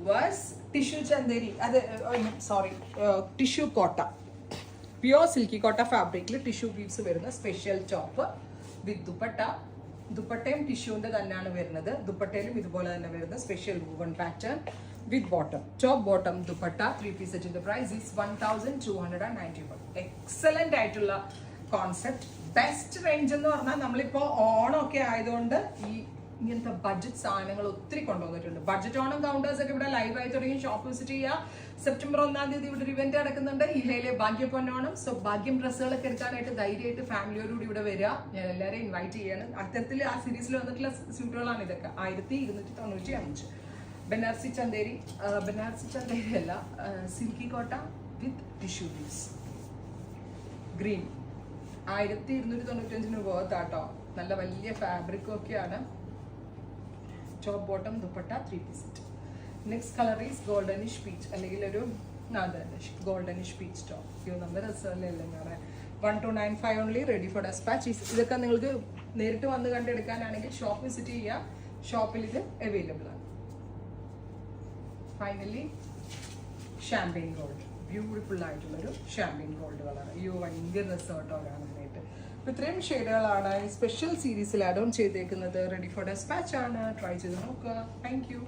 was tissue chanderi. Sorry, tissue cotta. Pure silky cotta fabric. Tissue weaves വരുന്ന special top വിത്ത് ദുപ്പട്ട. ദുപ്പട്ടയും ടിഷ്യൂന്റെ തന്നെയാണ് വരുന്നത്. ദുപ്പട്ടയിലും ഇതുപോലെ തന്നെ വരുന്ന special woven pattern with bottom. Top bottom dupatta 3 piece set. The price is 1291. Excellent ആയിട്ടുള്ള concept. Best range എന്ന് പറഞ്ഞാൽ നമ്മളിപ്പോ ഓണമൊക്കെ ആയതുകൊണ്ട് ഈ ഇങ്ങനത്തെ ബഡ്ജറ്റ് സാധനങ്ങൾ ഒത്തിരി കൊണ്ടുവന്നിട്ടുണ്ട്. ബഡ്ജറ്റ് ഓണം കൗണ്ടേഴ്സ് ഒക്കെ ഇവിടെ ലൈവ് ആയി തുടങ്ങി. ഷോപ്പ് വിസിറ്റ് ചെയ്യുക. സെപ്റ്റംബർ 1 ഇവിടെ ഒരു ഇവന്റ് നടക്കുന്നുണ്ട് ഇഹയിലെ ഭാഗ്യപ്പൊന്നോണം. സോ ഭാഗ്യം ഡ്രസ്സുകളൊക്കെ എടുക്കാനായിട്ട് ധൈര്യമായിട്ട് ഫാമിലിയോടുകൂടി ഇവിടെ വരിക. ഞാൻ എല്ലാവരെയും ഇൻവൈറ്റ് ചെയ്യാണ്. അത്തരത്തിൽ ആ സീരീസിൽ വന്നിട്ടുള്ള സ്യൂട്ടുകളാണ് ഇതൊക്കെ. 1295. ബനാറസി ചന്തേരി അല്ല, silky Kota with tissue piece green 1295 വേർത്താട്ടോ. നല്ല വലിയ ഫാബ്രിക്കും ഒക്കെയാണ്. Top bottom dupatta 3 piece set. Next colour is goldenish peach, അല്ലെങ്കിൽ ഒരു ഗോൾഡനിഷ് പീച്ച് ടോപ്പ്. നമ്മുടെ റിസർവിലല്ലേ ഞാൻ 1295 ഓൺലി, റെഡി ഫോർ ഡെസ്പാച്ച്. ഇതൊക്കെ നിങ്ങൾക്ക് നേരിട്ട് വന്ന് കണ്ടെടുക്കാനാണെങ്കിൽ ഷോപ്പ് വിസിറ്റ് ചെയ്യുക. ഷോപ്പിൽ ഇത് അവൈലബിൾ ആണ്. ഫൈനലി ഷാമ്പെയിൻ ഗോൾഡ്, ബ്യൂട്ടിഫുൾ ആയിട്ടുള്ളൊരു ഷാമ്പെയിൻ ഗോൾഡ് കളർ. ഭയങ്കര രസമായിട്ടോ കാണാനായിട്ട്. ഇത്രയും ഷെയ്ഡുകളാണ് ഈ സ്പെഷ്യൽ സീരീസിൽ ആഡ് ഓൺ ചെയ്തേക്കുന്നത്. റെഡി ഫോർ ഡെസ്പാച്ച് ആണ്. ട്രൈ ചെയ്ത് നോക്കുക. Thank you.